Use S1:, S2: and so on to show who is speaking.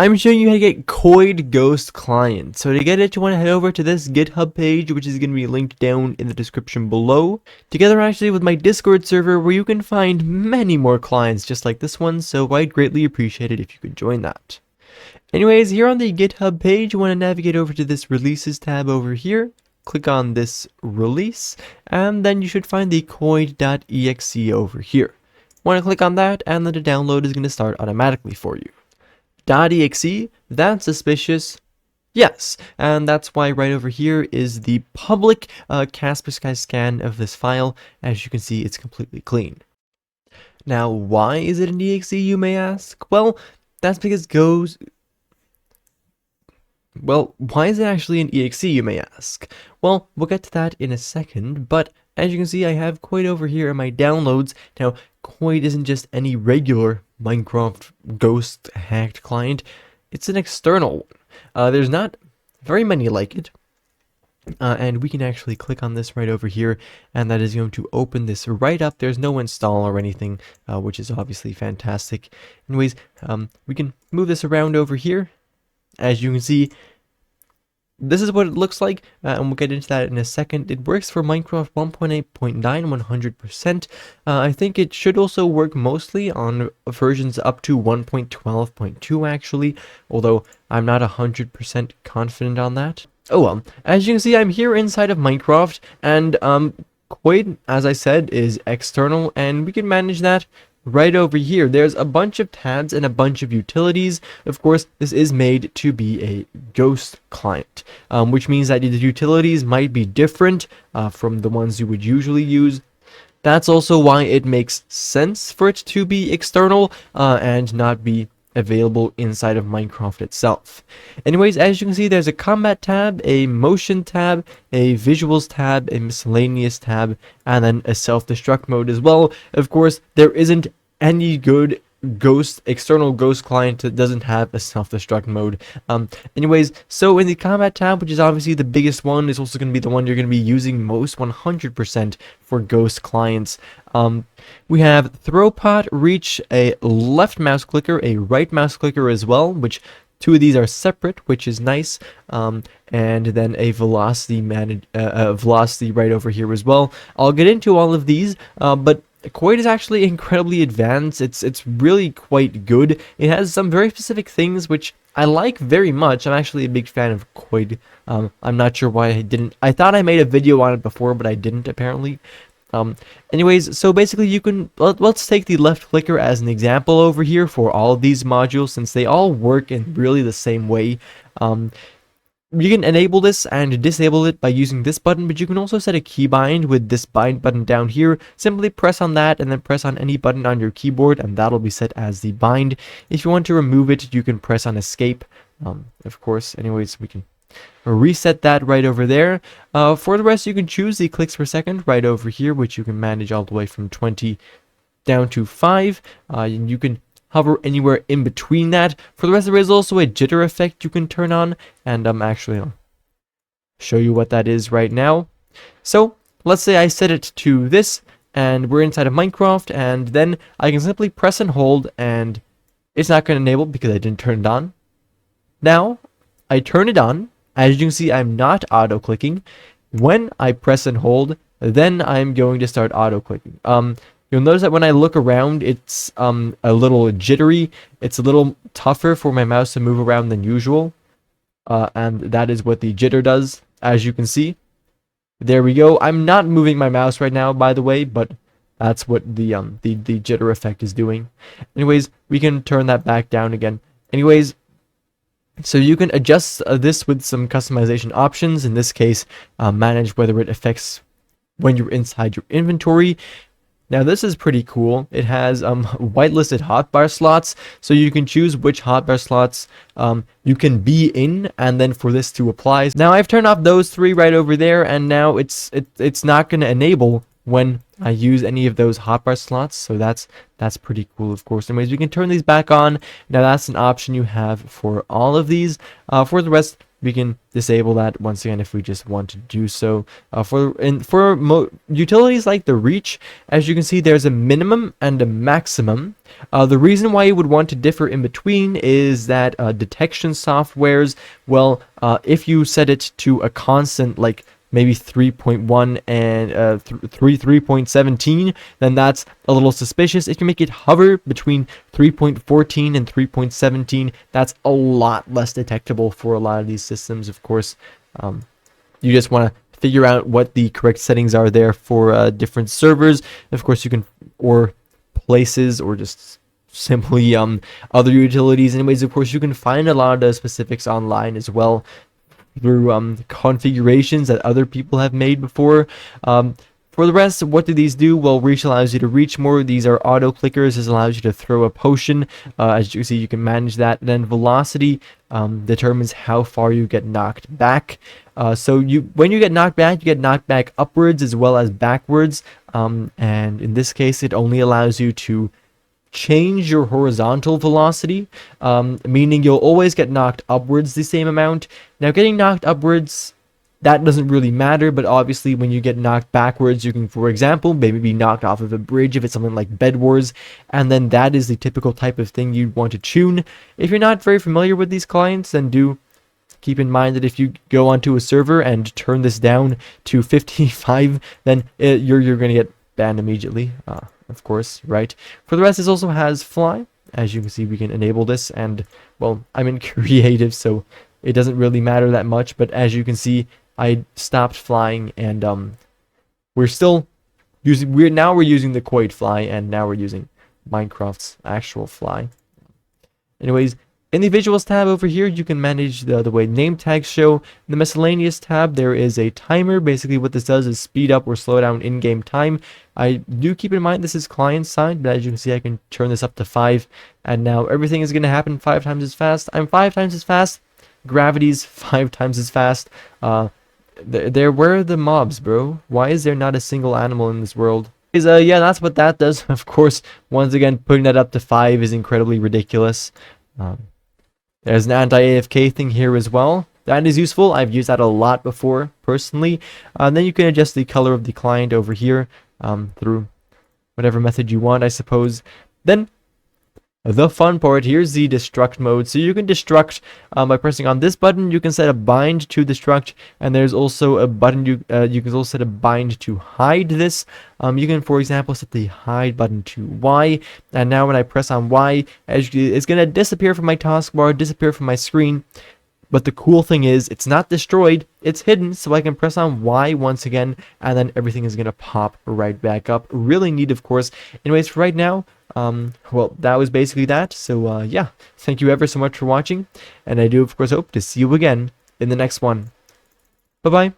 S1: I'm showing you how to get 𝐊𝐲𝐝 Client. So to get it, you want to head over to this GitHub page, which is going to be linked down in the description below, together actually with my Discord server, where you can find many more clients just like this one, so I'd greatly appreciate it if you could join that. Anyways, here on the GitHub page, you want to navigate over to this Releases tab over here, click on this release, and then you should find the 𝐊𝐲.exe over here. Want to click on that, and then the download is going to start automatically for you. .exe, that's suspicious. Yes, and that's why right over here is the public Kaspersky scan of this file. As you can see, it's completely clean. Now, why is it an exe, you may ask? Well, that's because why is it actually an exe, you may ask? Well, we'll get to that in a second, but as you can see, I have 𝐊𝐲 over here in my downloads. Now, 𝐊𝐲 isn't just any regular Minecraft ghost hacked client, it's an external one. There's not very many like it, and we can actually click on this right over here, and that is going to open this right up. There's no install or anything, which is obviously fantastic. Anyways, we can move this around over here. As you can see, this is what it looks like, and we'll get into that in a second. It works for Minecraft 1.8.9 100%. I think it should also work mostly on versions up to 1.12.2 actually, although I'm not 100% confident on that. Oh well, as you can see, I'm here inside of Minecraft, and 𝐊𝐲, as I said, is external, and we can manage that right over here. There's a bunch of tabs and a bunch of utilities. Of course, this is made to be a ghost client, which means that the utilities might be different from the ones you would usually use. That's also why it makes sense for it to be external and not be available inside of Minecraft itself. Anyways, as you can see, there's a combat tab, a motion tab, a visuals tab, a miscellaneous tab, and then a self-destruct mode as well. Of course, there isn't any good external ghost client that doesn't have a self-destruct mode. Anyways, so in the combat tab, which is obviously the biggest one, is also going to be the one you're going to be using most 100% for ghost clients. We have throw pot, reach, a left mouse clicker, a right mouse clicker as well, which two of these are separate, which is nice, and then a velocity velocity right over here as well. I'll get into all of these, but 𝐊𝐲 is actually incredibly advanced. It's really quite good. It has some very specific things which I like very much. I'm actually a big fan of 𝐊𝐲. I'm not sure why I didn't. I thought I made a video on it before, but I didn't apparently. Anyways, so basically you can, let's take the left clicker as an example over here for all of these modules, since they all work in really the same way. You can enable this and disable it by using this button, but you can also set a keybind with this bind button down here. Simply press on that and then press on any button on your keyboard, and that'll be set as the bind. If you want to remove it, you can press on escape, of course. Anyways, we can reset that right over there. For the rest, you can choose the clicks per second right over here, which you can manage all the way from 20 down to 5. And you can hover anywhere in between that. For the rest, there is also a jitter effect you can turn on, and actually I'll show you what that is right now. So let's say I set it to this, and we're inside of Minecraft, and then I can simply press and hold, and it's not going to enable because I didn't turn it on. Now I turn it on. As you can see, I'm not auto clicking. When I press and hold, then I'm going to start auto clicking. You'll notice that when I look around, it's a little jittery. It's a little tougher for my mouse to move around than usual. And that is what the jitter does, as you can see. There we go. I'm not moving my mouse right now, by the way, but that's what the jitter effect is doing. Anyways, we can turn that back down again. Anyways, so you can adjust this with some customization options. In this case, manage whether it affects when you're inside your inventory. Now this is pretty cool. It has whitelisted hotbar slots, so you can choose which hotbar slots you can be in, and then for this to apply. Now I've turned off those 3 right over there, and now it's not going to enable when I use any of those hotbar slots, so that's pretty cool, of course. Anyways, we can turn these back on. Now that's an option you have for all of these. For the rest, we can disable that once again if we just want to do so. For utilities like the reach, as you can see, there's a minimum and a maximum. The reason why you would want to differ in between is that detection softwares, well, if you set it to a constant like maybe 3.1 and 3.17, then that's a little suspicious. If you make it hover between 3.14 and 3.17, that's a lot less detectable for a lot of these systems. Of course, you just want to figure out what the correct settings are there for different servers. Of course, you can, or places, or just simply other utilities. Anyways, of course, you can find a lot of the specifics online as well, through configurations that other people have made before. For the rest, what do these do? Well, reach allows you to reach more. These are auto clickers. This allows you to throw a potion. As you can see, you can manage that. Then velocity determines how far you get knocked back. So when you get knocked back, you get knocked back upwards as well as backwards. And in this case, it only allows you to change your horizontal velocity, meaning you'll always get knocked upwards the same amount. Now, getting knocked upwards, that doesn't really matter, but obviously when you get knocked backwards, you can, for example, maybe be knocked off of a bridge if it's something like Bed Wars, and then that is the typical type of thing you'd want to tune. If you're not very familiar with these clients, then do keep in mind that if you go onto a server and turn this down to 55, then you're going to get banned immediately. Of course, right? For the rest, this also has fly. As you can see, we can enable this, and well, I'm in creative, so it doesn't really matter that much, but as you can see, I stopped flying, and we're still using, we're using the Quaid fly, and now we're using Minecraft's actual fly. Anyways, in the visuals tab over here, you can manage the way name tags show. In the miscellaneous tab, there is a timer. Basically, what this does is speed up or slow down in-game time. I do keep in mind this is client side, but as you can see, I can turn this up to 5, and now everything is going to happen 5 times as fast. I'm 5 times as fast. Gravity's 5 times as fast. Where are the mobs, bro? Why is there not a single animal in this world? Yeah, that's what that does. Of course, once again, putting that up to 5 is incredibly ridiculous. There's an anti-AFK thing here as well. That is useful. I've used that a lot before, personally. Then you can adjust the color of the client over here through whatever method you want, I suppose. Then the fun part, here's the destruct mode. So you can destruct by pressing on this button. You can set a bind to destruct, and there's also a button you can also set a bind to hide this. You can, for example, set the hide button to Y, and now when I press on Y, it's gonna disappear from my taskbar, disappear from my screen. But the cool thing is, it's not destroyed, it's hidden, so I can press on Y once again, and then everything is gonna pop right back up. Really neat, of course. Anyways, for right now, well, that was basically that. So, yeah, thank you ever so much for watching, and I do, of course, hope to see you again in the next one. Bye-bye.